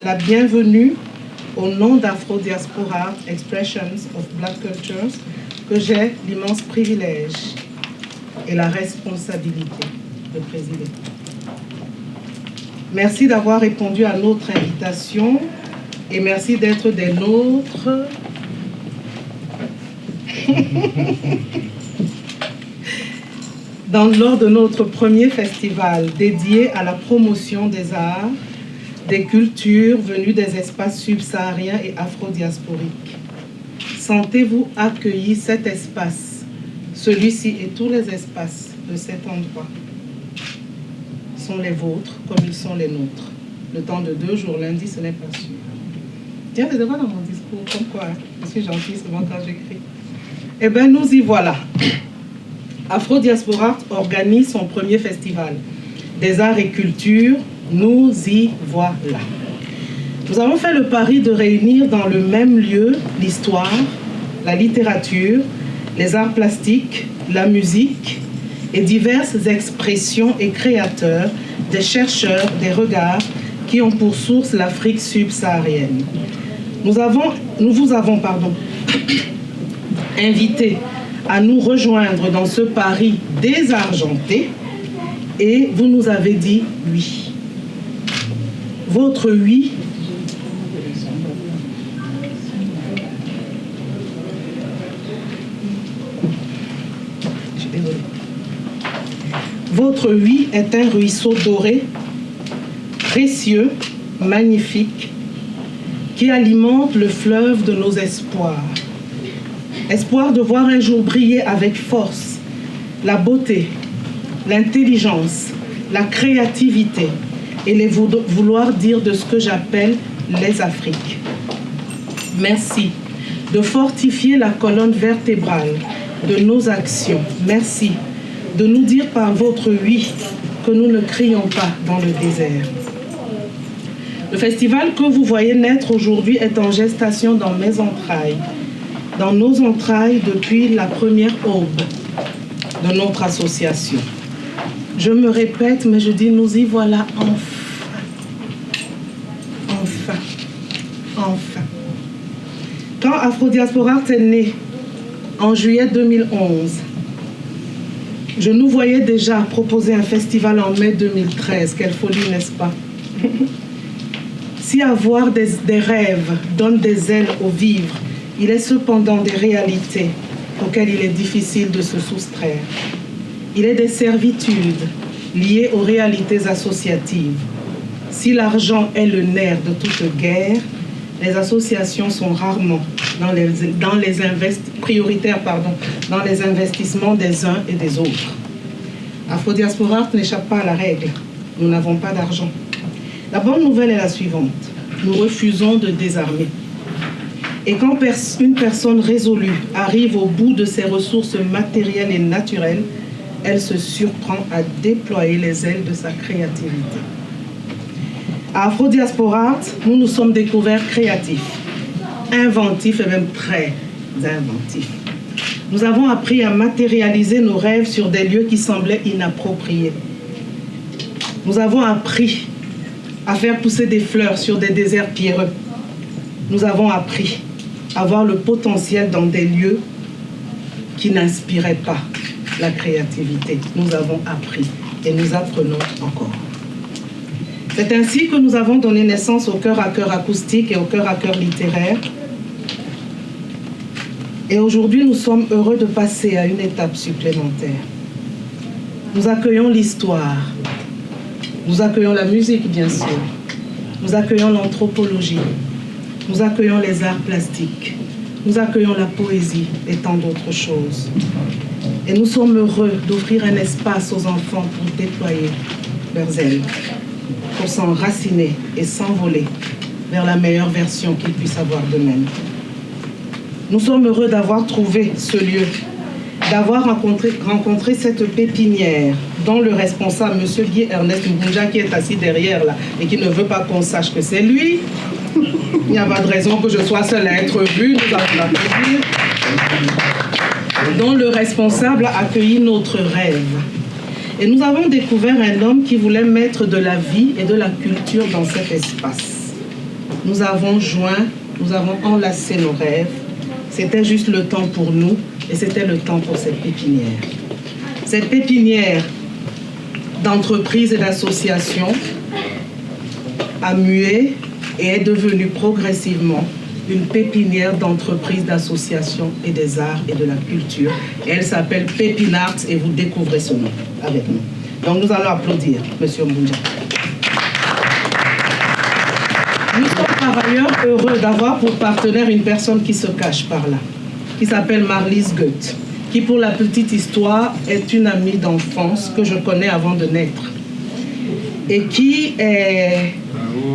La bienvenue au nom d'Afro-Diaspora Expressions of Black Cultures que j'ai l'immense privilège et la responsabilité de présider. Merci d'avoir répondu à notre invitation et merci d'être des nôtres. Lors de notre premier festival dédié à la promotion des arts, des cultures venues des espaces subsahariens et afro-diasporiques. Sentez-vous accueillir cet espace, celui-ci et tous les espaces de cet endroit sont les vôtres comme ils sont les nôtres. Le temps de 2 jours, lundi, ce n'est pas sûr. Tiens, c'est pas dans mon discours, comme quoi, je suis gentille souvent quand j'écris. Eh bien, nous y voilà. Afro-Diaspora organise son premier festival des arts et cultures. Nous y voilà. Nous avons fait le pari de réunir dans le même lieu l'histoire, la littérature, les arts plastiques, la musique et diverses expressions et créateurs, des chercheurs, des regards qui ont pour source l'Afrique subsaharienne. Nous vous avons invité à nous rejoindre dans ce pari désargenté et vous nous avez dit oui. Votre oui Votre oui est un ruisseau doré, précieux, magnifique, qui alimente le fleuve de nos espoirs. Espoir de voir un jour briller avec force la beauté, l'intelligence, la créativité et les vouloir dire de ce que j'appelle les Afriques. Merci de fortifier la colonne vertébrale de nos actions. Merci de nous dire par votre oui que nous ne crions pas dans le désert. Le festival que vous voyez naître aujourd'hui est en gestation dans mes entrailles, dans nos entrailles depuis la première aube de notre association. Je me répète, mais je dis nous y voilà enfin. Enfin. Enfin. Quand Afro-Diaspora est né en juillet 2011, je nous voyais déjà proposer un festival en mai 2013. Quelle folie, n'est-ce pas? Si avoir des rêves donne des ailes aux vivres, il est cependant des réalités auxquelles il est difficile de se soustraire. Il est des servitudes liées aux réalités associatives. Si l'argent est le nerf de toute guerre, les associations sont rarement prioritaires dans les investissements des uns et des autres. Afro-Diaspora n'échappe pas à la règle. Nous n'avons pas d'argent. La bonne nouvelle est la suivante. Nous refusons de désarmer. Et quand une personne résolue arrive au bout de ses ressources matérielles et naturelles, elle se surprend à déployer les ailes de sa créativité. À Afro-Diaspora, nous nous sommes découverts créatifs, inventifs et même très inventifs. Nous avons appris à matérialiser nos rêves sur des lieux qui semblaient inappropriés. Nous avons appris à faire pousser des fleurs sur des déserts pierreux. Nous avons appris à voir le potentiel dans des lieux qui n'inspiraient pas la créativité. Nous avons appris et nous apprenons encore. C'est ainsi que nous avons donné naissance au cœur à cœur acoustique et au cœur à cœur littéraire. Et aujourd'hui, nous sommes heureux de passer à une étape supplémentaire. Nous accueillons l'histoire. Nous accueillons la musique, bien sûr. Nous accueillons l'anthropologie. Nous accueillons les arts plastiques. Nous accueillons la poésie et tant d'autres choses. Et nous sommes heureux d'offrir un espace aux enfants pour déployer leurs ailes, pour s'enraciner et s'envoler vers la meilleure version qu'ils puissent avoir d'eux-mêmes. Nous sommes heureux d'avoir trouvé ce lieu, d'avoir rencontré cette pépinière dont le responsable, M. Guy Ernest Mbunja, qui est assis derrière là et qui ne veut pas qu'on sache que c'est lui. Il n'y a pas de raison que je sois seule à être vue, nous allons l'applaudir. Dont le responsable a accueilli notre rêve. Et nous avons découvert un homme qui voulait mettre de la vie et de la culture dans cet espace. nous avons joint, nous avons enlacé nos rêves. C'était juste le temps pour nous et c'était le temps pour cette pépinière. Cette pépinière d'entreprises et d'associations a mué et est devenue progressivement une pépinière d'entreprises, d'associations et des arts et de la culture. Et elle s'appelle Pépinarts et vous découvrez ce nom avec nous. Donc nous allons applaudir M. Mbunja. Nous sommes par ailleurs heureux d'avoir pour partenaire une personne qui se cache par là, qui s'appelle Marlise Goethe, qui pour la petite histoire est une amie d'enfance que je connais avant de naître et qui est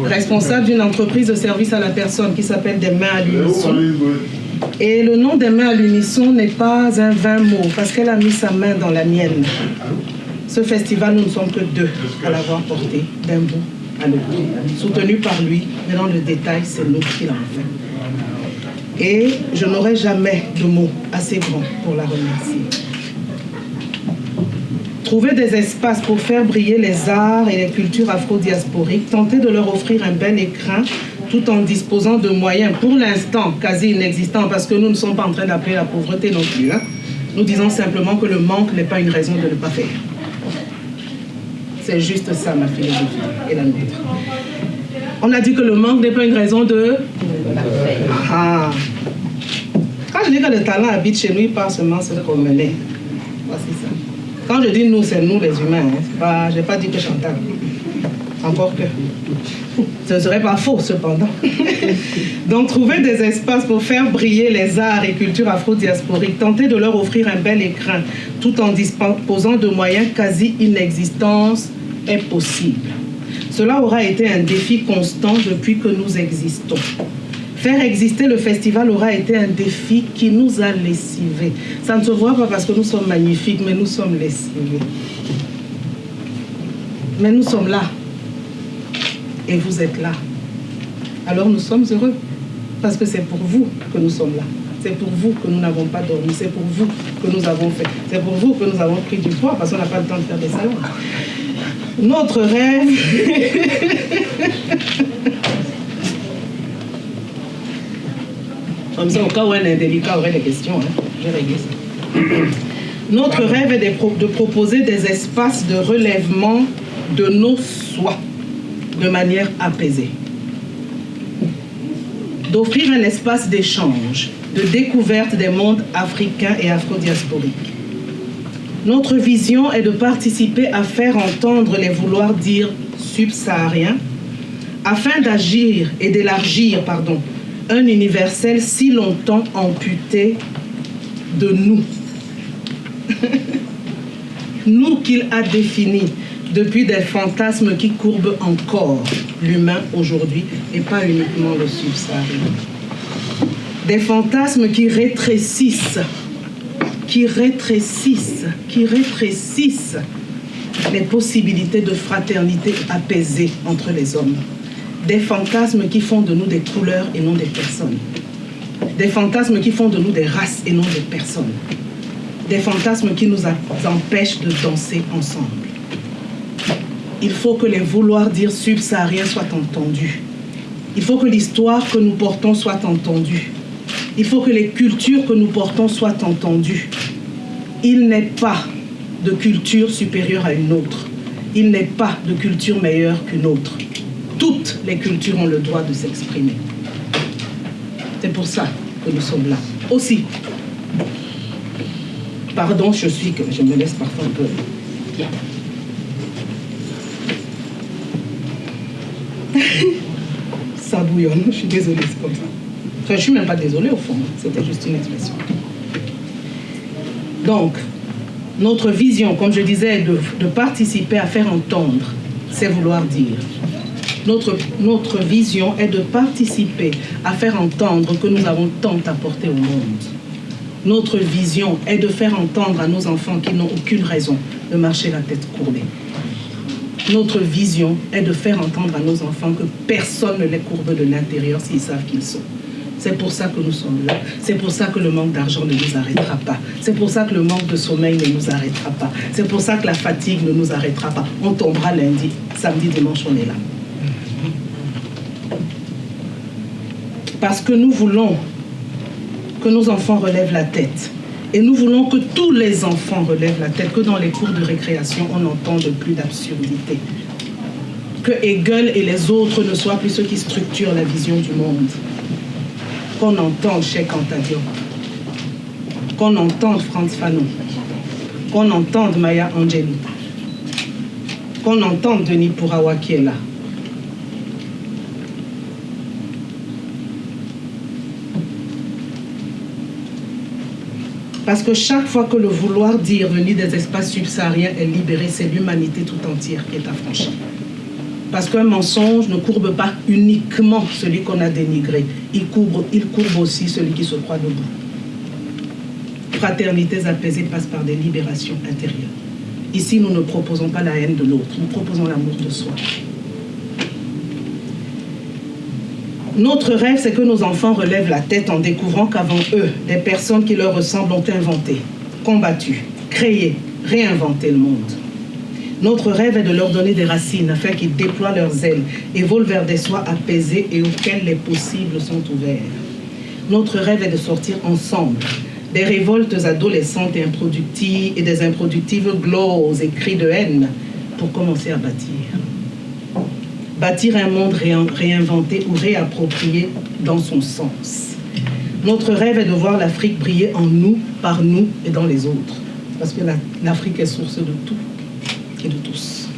responsable d'une entreprise de service à la personne qui s'appelle Des Mains à l'Unisson. Et le nom Des Mains à l'Unisson n'est pas un vain mot parce qu'elle a mis sa main dans la mienne. Ce festival, nous ne sommes que deux à l'avoir porté d'un bout à l'autre, soutenu par lui, mais dans le détail, c'est nous qui l'avons fait. Et je n'aurai jamais de mots assez grands pour la remercier. Trouver des espaces pour faire briller les arts et les cultures afro-diasporiques, tenter de leur offrir un bel écrin tout en disposant de moyens, pour l'instant quasi inexistants, parce que nous ne sommes pas en train d'appeler la pauvreté non plus. Nous disons simplement que le manque n'est pas une raison de ne pas faire. C'est juste ça ma philosophie et la nôtre. On a dit que le manque n'est pas une raison de... Ah. Quand je dis que le talent habite chez nous, il part seulement se promener. Voici ça. Quand je dis nous, c'est nous les humains. Hein. Je n'ai pas dit que Chantal. Encore que. Ce ne serait pas faux, cependant. Donc, trouver des espaces pour faire briller les arts et cultures afro-diasporiques, tenter de leur offrir un bel écrin, tout en disposant de moyens quasi inexistants, est possible. Cela aura été un défi constant depuis que nous existons. Faire exister le festival aura été un défi qui nous a lessivés. Ça ne se voit pas parce que nous sommes magnifiques, mais nous sommes lessivés. Mais nous sommes là. Et vous êtes là. Alors nous sommes heureux. Parce que c'est pour vous que nous sommes là. C'est pour vous que nous n'avons pas dormi. C'est pour vous que nous avons fait. C'est pour vous que nous avons pris du poids parce qu'on n'a pas le temps de faire des salons. Notre rêve... Comme ça, au cas où un indélicat aurait des questions, hein, j'ai réglé ça. Notre rêve est de proposer des espaces de relèvement de nos soi de manière apaisée. D'offrir un espace d'échange, de découverte des mondes africains et afro-diasporiques. Notre vision est de participer à faire entendre les vouloirs dire subsahariens afin d'agir et d'élargir, un universel si longtemps amputé de nous. Nous qu'il a définis depuis des fantasmes qui courbent encore l'humain aujourd'hui et pas uniquement le subsaharien. Des fantasmes qui rétrécissent les possibilités de fraternité apaisée entre les hommes. Des fantasmes qui font de nous des couleurs et non des personnes. Des fantasmes qui font de nous des races et non des personnes. Des fantasmes qui nous empêchent de danser ensemble. Il faut que les vouloirs dire subsahariens soient entendus. Il faut que l'histoire que nous portons soit entendue. Il faut que les cultures que nous portons soient entendues. Il n'est pas de culture supérieure à une autre. Il n'est pas de culture meilleure qu'une autre. Toutes les cultures ont le droit de s'exprimer. C'est pour ça que nous sommes là. Aussi, pardon, je me laisse parfois un peu... Ça bouillonne, je suis désolée, c'est comme ça. Enfin, je ne suis même pas désolée au fond, c'était juste une expression. Donc, notre vision, comme je disais, est de participer à faire entendre, c'est vouloir dire. Notre vision est de participer à faire entendre que nous avons tant apporté au monde. Notre vision est de faire entendre à nos enfants qui n'ont aucune raison de marcher la tête courbée. Notre vision est de faire entendre à nos enfants que personne ne les courbe de l'intérieur s'ils savent qu'ils sont. C'est pour ça que nous sommes là. C'est pour ça que le manque d'argent ne nous arrêtera pas. C'est pour ça que le manque de sommeil ne nous arrêtera pas. C'est pour ça que la fatigue ne nous arrêtera pas. On tombera lundi, samedi, dimanche, on est là. Parce que nous voulons que nos enfants relèvent la tête. Et nous voulons que tous les enfants relèvent la tête, que dans les cours de récréation, on n'entende plus d'absurdité. Que Hegel et les autres ne soient plus ceux qui structurent la vision du monde. Qu'on entende Cheikh Anta Diop, qu'on entende Frantz Fanon, qu'on entende Maya Angelou, qu'on entende Denis Pourawa qui est là. Parce que chaque fois que le vouloir dire venir des espaces subsahariens est libéré, c'est l'humanité tout entière qui est affranchie. Parce qu'un mensonge ne courbe pas uniquement celui qu'on a dénigré, il courbe aussi celui qui se croit debout. Fraternités apaisées passent par des libérations intérieures. Ici, nous ne proposons pas la haine de l'autre, nous proposons l'amour de soi. Notre rêve, c'est que nos enfants relèvent la tête en découvrant qu'avant eux, des personnes qui leur ressemblent ont inventé, combattu, créé, réinventé le monde. Notre rêve est de leur donner des racines afin qu'ils déploient leurs ailes et volent vers des soies apaisées et auxquelles les possibles sont ouverts. Notre rêve est de sortir ensemble des révoltes adolescentes et des improductives gloses et cris de haine pour commencer à bâtir. Bâtir un monde réinventé ou réapproprié dans son sens. Notre rêve est de voir l'Afrique briller en nous, par nous et dans les autres. Parce que l'Afrique est source de tout et de tous.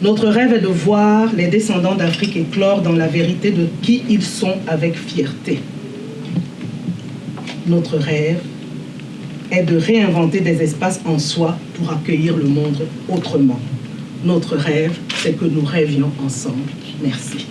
Notre rêve est de voir les descendants d'Afrique éclore dans la vérité de qui ils sont avec fierté. Notre rêve est de réinventer des espaces en soi pour accueillir le monde autrement. Notre rêve, c'est que nous rêvions ensemble. Merci.